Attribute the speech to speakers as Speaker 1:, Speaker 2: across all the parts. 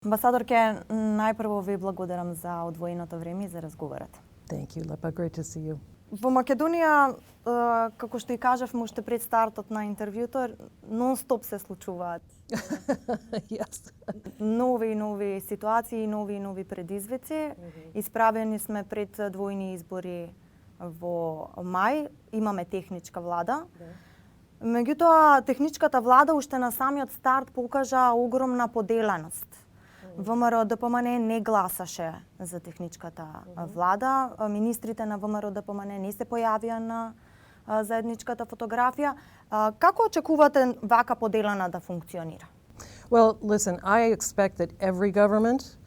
Speaker 1: Амбасадорке, најпрво ви благодарам за одвоеното време и за разговорот.
Speaker 2: Thank you, Lepa. Great to see you.
Speaker 1: Во Македонија, како што и кажавме уште пред стартот на интервјуто, нон-стоп се случуваат
Speaker 2: Yes.
Speaker 1: нови и нови ситуации, нови и нови предизвици. Исправени сме пред двојни избори во мај, имаме техничка влада. Меѓутоа, техничката влада уште на самиот старт покажа огромна поделеност. ВМРО ДПМН не гласаше за техничката влада. Министрите на ВМРО ДПМН не се појавија на заедничката фотографија. Како очекувате вака поделена да функционира?
Speaker 2: Well, listen, I expect that every government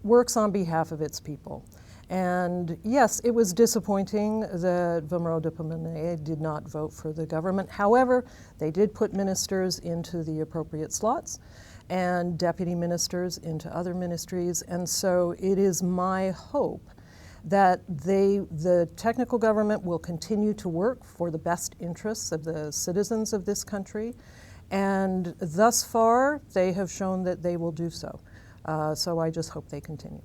Speaker 2: works on behalf of its people. And yes, it was disappointing that VMRO DPMNE did not vote for the government. However, they did put ministers into the appropriate slots and deputy ministers into other ministries. And so it is my hope that the technical government will continue to work for the best interests of the citizens of this country. And thus far, they have shown that they will do so. So I just hope they continue.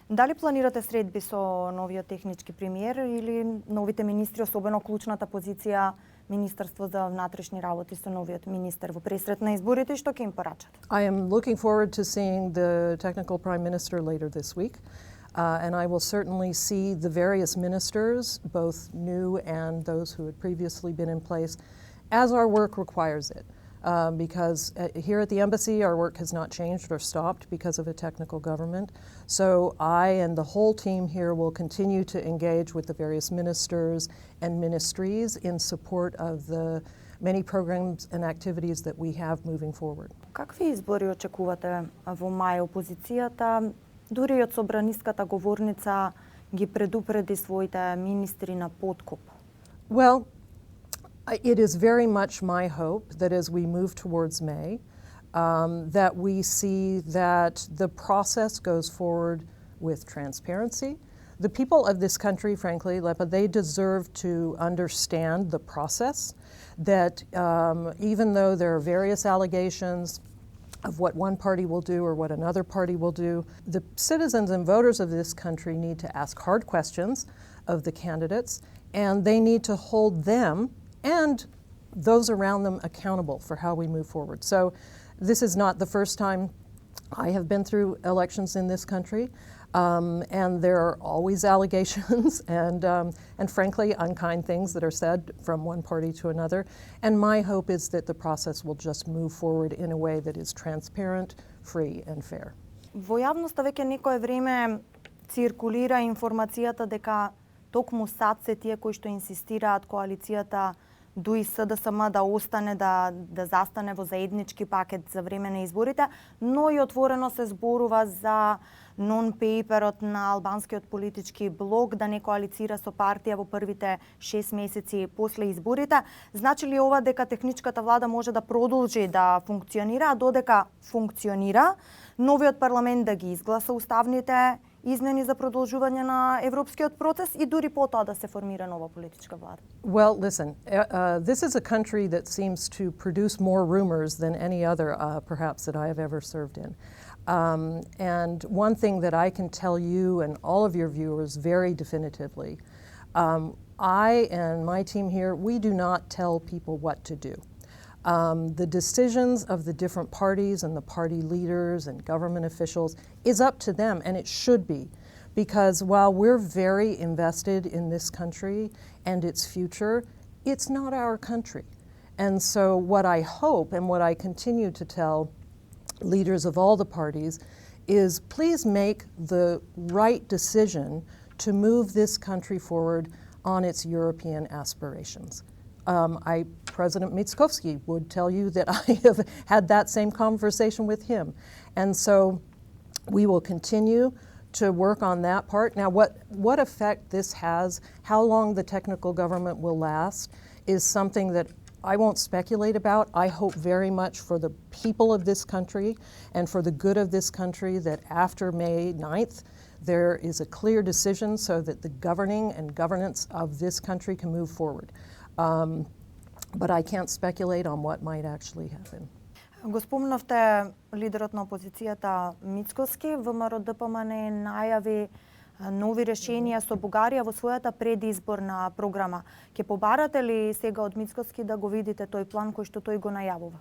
Speaker 1: Дали планирате средби со новиот технички премиер или новите министри, особено клучната позиција Министерство за внатрешни работи со новиот министер во пресрет на изборите, што ќе им порачат?
Speaker 2: I am looking forward to seeing the technical prime minister later this week. And I will certainly see the various ministers, both new and those who had previously been in place, as our work requires it. Because here at the embassy, our work has not changed or stopped because of a technical government. So I and the whole team here will continue to engage with the various ministers and ministries in support of the many programs and activities that we have moving forward.
Speaker 1: Какви избори очекувате во мај? Опозицијата, дури и од собраниската говорница, ги предупреди своите министри на подкуп.
Speaker 2: Well, it is very much my hope that as we move towards May, that we see that the process goes forward with transparency. The people of this country, frankly, Lepa, they deserve to understand the process, that even though there are various allegations of what one party will do or what another party will do, the citizens and voters of this country need to ask hard questions of the candidates, and they need to hold them and those around them accountable for how we move forward. So this is not the first time I have been through elections in this country, and there are always allegations and frankly unkind things that are said from one party to another. And my hope is that the process will just move forward in a way that is transparent, free and fair.
Speaker 1: Во јавноста веќе некое време циркулира информацијата дека токму САД се тие кои што инсистираат коалицијата ДУИ СДСМ да остане, да застане во заеднички пакет за време на изборите, но и отворено се зборува за нон-пейперот на албанскиот политички блок да не коалицира со партија во првите 6 месеци после изборите. Значи ли ова дека техничката влада може да продолжи да функционира, а додека функционира, новиот парламент да ги изгласа уставните измени за продолжување на европскиот процес и дури потоа да се формира нова политичка влада?
Speaker 2: Well, listen, this is a country that seems to produce more rumors than any other, perhaps, that I have ever served in. And one thing that I can tell you and all of your viewers very definitively, I and my team here, we do not tell people what to do. The decisions of the different parties and the party leaders and government officials is up to them, and it should be. Because while we're very invested in this country and its future, it's not our country. And so what I hope and what I continue to tell leaders of all the parties is please make the right decision to move this country forward on its European aspirations. President Mickoski would tell you that I have had that same conversation with him. And so we will continue to work on that part. Now, what effect this has, how long the technical government will last, is something that I won't speculate about. I hope very much for the people of this country and for the good of this country that after May 9th, there is a clear decision so that the governing and governance of this country can move forward. But I can't speculate on what might actually happen.
Speaker 1: Го спомнавте лидерот на опозицијата Мицкоски, ВМРО ДПМН најави нови решенија со Бугарија во својата предизборна програма. Ќе побарате ли сега од Мицкоски да го видите тој план кој што тој го најавува?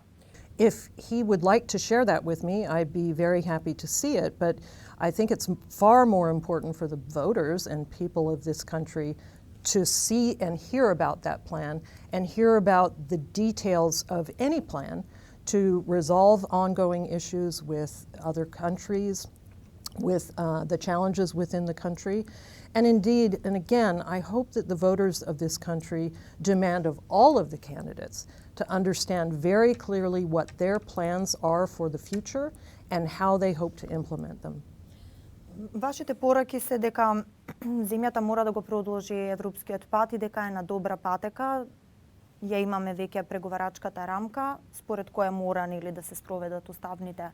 Speaker 2: If he would like to share that with me, I'd be very happy to see it, but I think it's far more important for the voters and people of this country to see and hear about that plan and hear about the details of any plan to resolve ongoing issues with other countries, with the challenges within the country. And indeed, and again, I hope that the voters of this country demand of all of the candidates to understand very clearly what their plans are for the future and how they hope to implement them.
Speaker 1: Вашите пораки се дека земјата мора да го продолжи европскиот пат и дека е на добра патека. Ја имаме веќе преговарачката рамка, според која мора нели да се спроведат уставните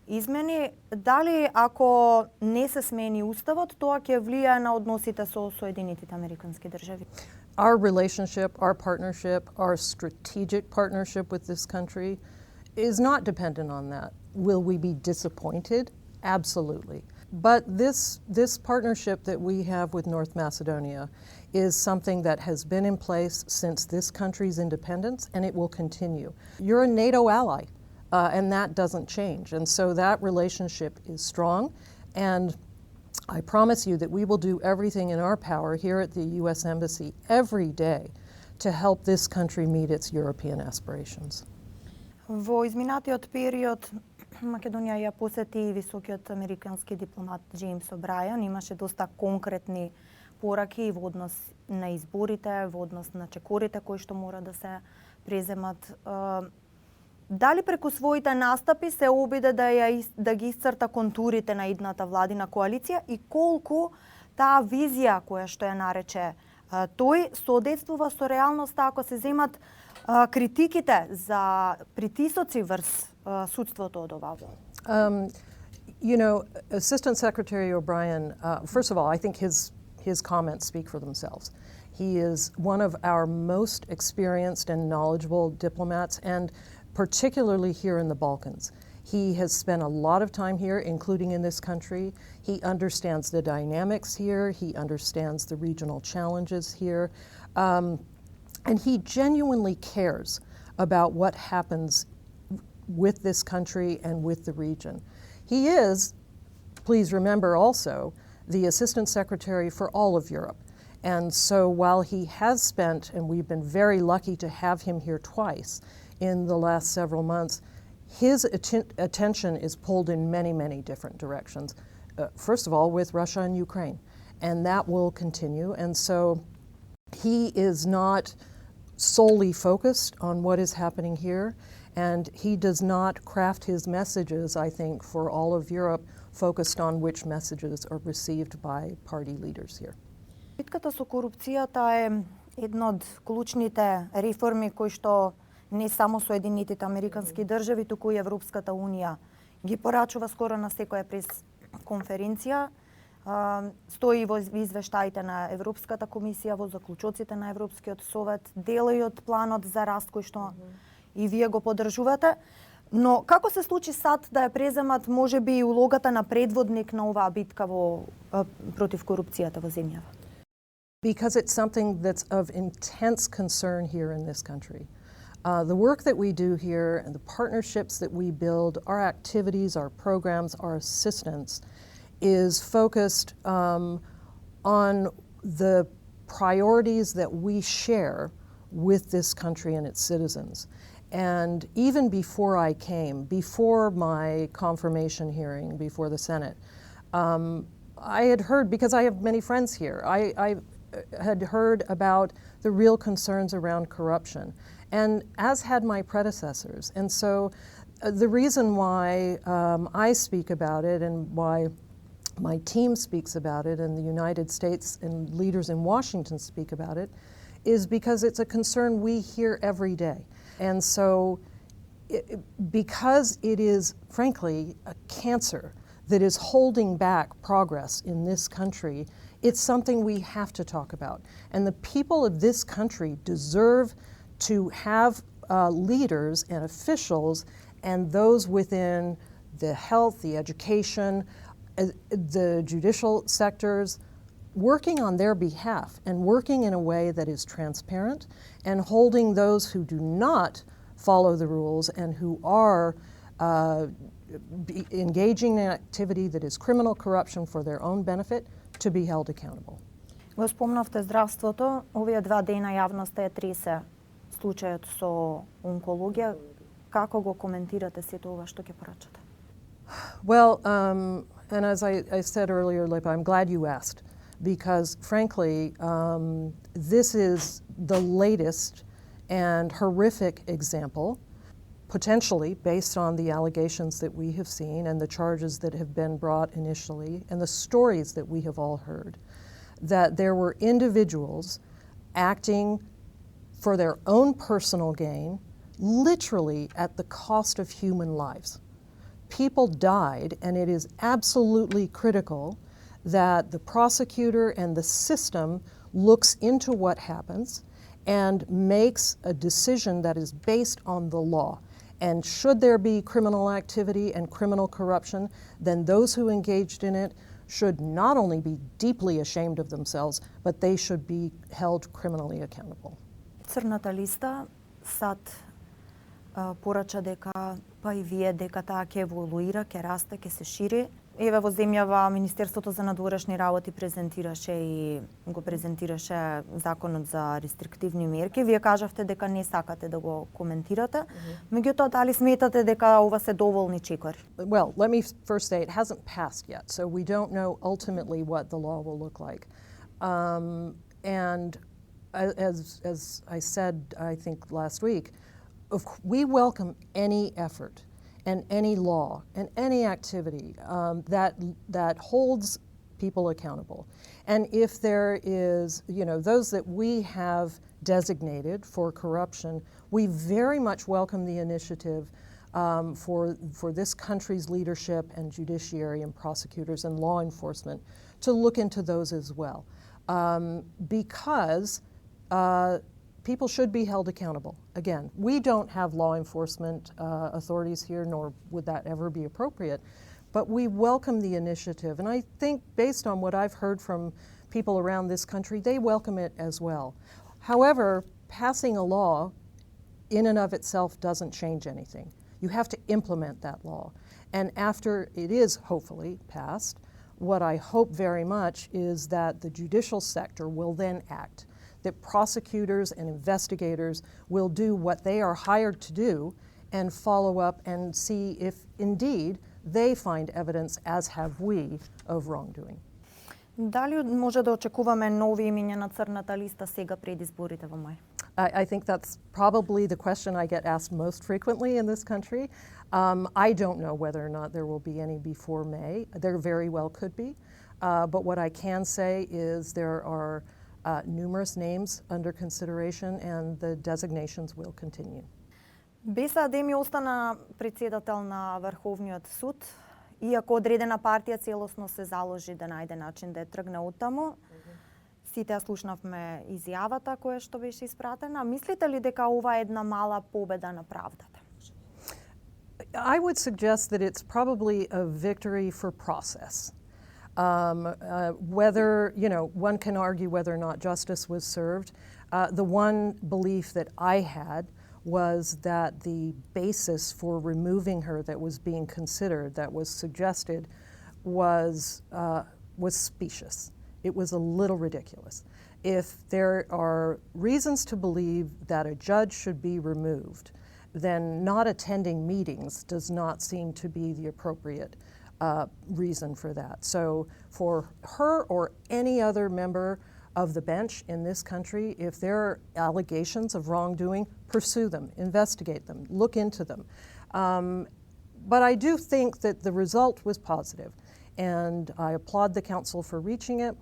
Speaker 1: измени. Дали ако не се смени уставот, тоа ќе влијае на односите со Соединетите Американски држави?
Speaker 2: Our relationship, our partnership, our strategic partnership with this country is not dependent on that. Will we be disappointed? Absolutely. But this partnership that we have with North Macedonia is something that has been in place since this country's independence, and it will continue. You're a NATO ally, and that doesn't change. And so that relationship is strong, and I promise you that we will do everything in our power here at the U.S. Embassy every day to help this country meet its European aspirations.
Speaker 1: Во изминатиот период Македонија ја посети високиот американски дипломат Джеймс О'Брајан. Имаше доста конкретни пораки во однос на изборите, во однос на чекорите кои што мора да се преземат. Дали преку своите настапи се обиде да ги исцрта контурите на идната владина коалиција и колку таа визија која што ја нарече тој соодветствува со реалноста ако се земат критиките за притисоци врз судството од оваа влада?
Speaker 2: You know, Assistant Secretary O'Brien, first of all, I think his comments speak for themselves. He is one of our most experienced and knowledgeable diplomats, and particularly here in the Balkans. He has spent a lot of time here, including in this country. He understands the dynamics here. He understands the regional challenges here. And he genuinely cares about what happens with this country and with the region. He is, please remember also, the Assistant Secretary for all of Europe. And so while he has spent, and we've been very lucky to have him here twice in the last several months, his attention is pulled in many, many different directions. First of all, with Russia and Ukraine. And that will continue. And so he is not solely focused on what is happening here, and he does not craft his messages, I think, for all of Europe, focused on which messages are received by party leaders here.
Speaker 1: Битката со корупцијата е една од клучните реформи кои што не само Соединетите Американски држави, туку и Европската Унија ги порачува скоро на секоја прес-конференција. Стои во извештаите на Европската комисија, во заклучоците на Европскиот совет, дел и од планот за раст кој што и вие го поддржувате. Но како се случи сад да ја преземат можеби и улогата на предводник на оваа битка против корупцијата во земјава?
Speaker 2: Because it's something that's of intense concern here in this country. The work that we do here and the partnerships that we build, our activities, our programs, our assistance is focused on the priorities that we share with this country and its citizens. And even before I came, before my confirmation hearing before the Senate, I had heard, because I have many friends here, I had heard about the real concerns around corruption, and as had my predecessors. And so the reason why I speak about it and why my team speaks about it and the United States and leaders in Washington speak about it is because it's a concern we hear every day. And so because it is, frankly, a cancer that is holding back progress in this country, it's something we have to talk about. And the people of this country deserve to have leaders and officials and those within the health, the education, the judicial sectors, working on their behalf and working in a way that is transparent and holding those who do not follow the rules and who are engaging in activity that is criminal corruption for their own benefit to be held accountable.
Speaker 1: Го спомнавте здравството, овие 2 дена јавноста е тресе случајот со онкологија. Како го коментирате сето ова што ќе порачате?
Speaker 2: Well, and as I said earlier, Lipa, I'm glad you asked, because frankly, this is the latest and horrific example, potentially based on the allegations that we have seen and the charges that have been brought initially and the stories that we have all heard, that there were individuals acting for their own personal gain, literally at the cost of human lives. People died, and it is absolutely critical that the prosecutor and the system looks into what happens and makes a decision that is based on the law. And should there be criminal activity and criminal corruption, then those who engaged in it should not only be deeply ashamed of themselves, but they should be held criminally accountable.
Speaker 1: Црната листа САД порача дека па и вие дека таа ќе еволуира, ќе расте, ќе се шири. Еве во земјава Министерството за надворешни работи го презентираше законот за рестриктивни мерки. Вие кажавте дека не сакате да го коментирате. Меѓутоа, дали сметате дека ова се доволни чекори?
Speaker 2: Well, let me first say it hasn't passed yet, so we don't know ultimately what the law will look like. And as I said, I think last week, we welcome any effort and any law and any activity that holds people accountable. And if there is, those that we have designated for corruption, we very much welcome the initiative for this country's leadership and judiciary and prosecutors and law enforcement to look into those as well. Because people should be held accountable. Again, we don't have law enforcement authorities here, nor would that ever be appropriate, but we welcome the initiative. And I think based on what I've heard from people around this country, they welcome it as well. However, passing a law in and of itself doesn't change anything. You have to implement that law. And after it is hopefully passed, what I hope very much is that the judicial sector will then act, that prosecutors and investigators will do what they are hired to do and follow up and see if indeed they find evidence, as have we, of wrongdoing.
Speaker 1: Дали може да очекуваме нови имиња на црната листа сега пред изборите во мај?
Speaker 2: I think that's probably the question I get asked most frequently in this country. I don't know whether or not there will be any before May. There very well could be. But what I can say is there are numerous names under consideration and the designations will continue.
Speaker 1: Беса Адеми остана председател на Врховниот суд, иако одредена партија целосно се заложи да најде начин да ја тргне оттаму. Сите ја слушнавме изјавата која што беше испратена. Мислите ли дека ова е една мала победа на правдата?
Speaker 2: I would suggest that it's probably a victory for process. Whether, one can argue whether or not justice was served. The one belief that I had was that the basis for removing her that was being considered, that was suggested, was specious. It was a little ridiculous. If there are reasons to believe that a judge should be removed, then not attending meetings does not seem to be the appropriate reason for that. So for her or any other member of the bench in this country, if there are allegations of wrongdoing, pursue them, investigate them, look into them. But I do think that the result was positive, and I applaud the council for reaching it.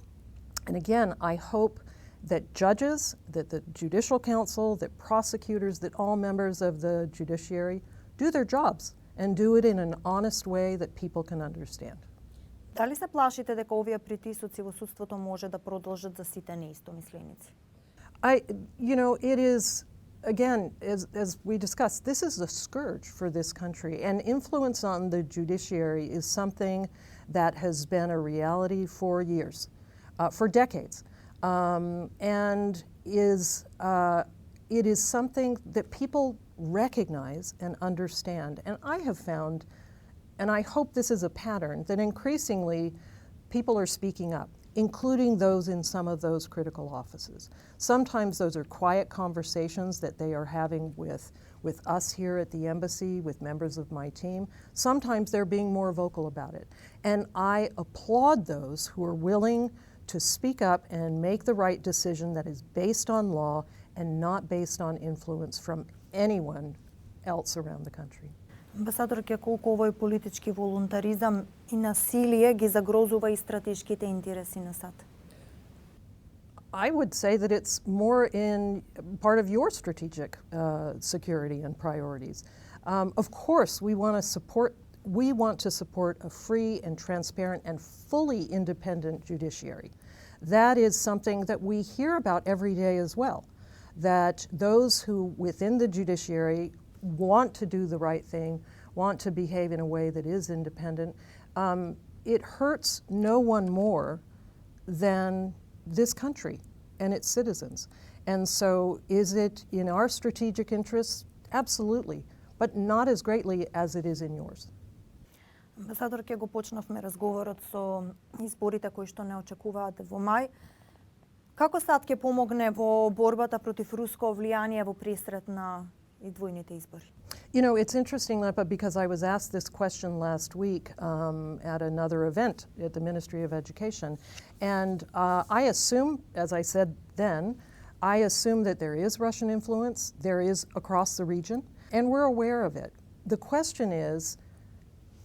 Speaker 2: And again, I hope that judges, that the Judicial Council, that prosecutors, that all members of the judiciary do their jobs and do it in an honest way that people can understand.
Speaker 1: Дали се плашите дека овие притисоци во судството може да продолжат за сите неистомисленици?
Speaker 2: It is again, as we discussed, this is a scourge for this country, and influence on the judiciary is something that has been a reality for years, for decades, and it is something that people recognize and understand. And I have found, and I hope this is a pattern, that increasingly people are speaking up, including those in some of those critical offices. Sometimes those are quiet conversations that they are having with us here at the embassy, with members of my team. Sometimes they're being more vocal about it. And I applaud those who are willing to speak up and make the right decision that is based on law and not based on influence from anyone else around the country.
Speaker 1: Амбасадорке, колку овој политички волунтаризам и насилие ги загрозува и стратешките интереси на САД?
Speaker 2: I would say that it's more in part of your strategic security and priorities. Of course, we want to support a free and transparent and fully independent judiciary. That is something that we hear about every day as well, that those who within the judiciary want to do the right thing, want to behave in a way that is independent. It hurts no one more than this country and its citizens. And so is it in our strategic interests? Absolutely, but not as greatly as it is in yours.
Speaker 1: Амбасадор, ке го почнавме разговорот со изборите кои што не очекуваат во мај. Како САД ќе помогне во борбата против руско влијание во пресрет на и двојните избори?
Speaker 2: You know, it's interesting, Lepa, because I was asked this question last week at another event at the Ministry of Education. And I assume, as I said then, I assume that there is Russian influence, there is across the region, and we're aware of it. The question is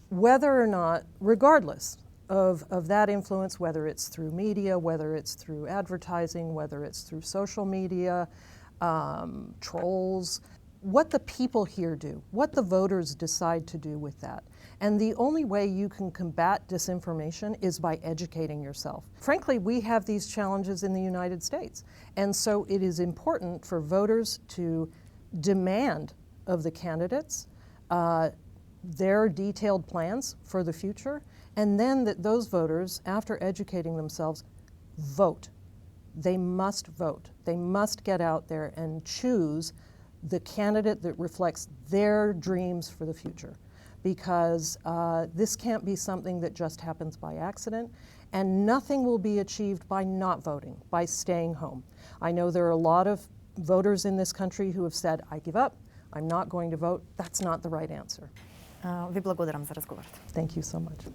Speaker 2: whether or not, regardless of that influence, whether it's through media, whether it's through advertising, whether it's through social media, trolls, what the people here do, what the voters decide to do with that. And the only way you can combat disinformation is by educating yourself. Frankly, we have these challenges in the United States. And so it is important for voters to demand of the candidates their detailed plans for the future, and then that those voters, after educating themselves, vote. They must vote. They must get out there and choose the candidate that reflects their dreams for the future, because this can't be something that just happens by accident, and nothing will be achieved by not voting, by staying home. I know there are a lot of voters in this country who have said, I give up, I'm not going to vote. That's not the right answer.
Speaker 1: Ви благодарам за разговорот.
Speaker 2: Thank you so much.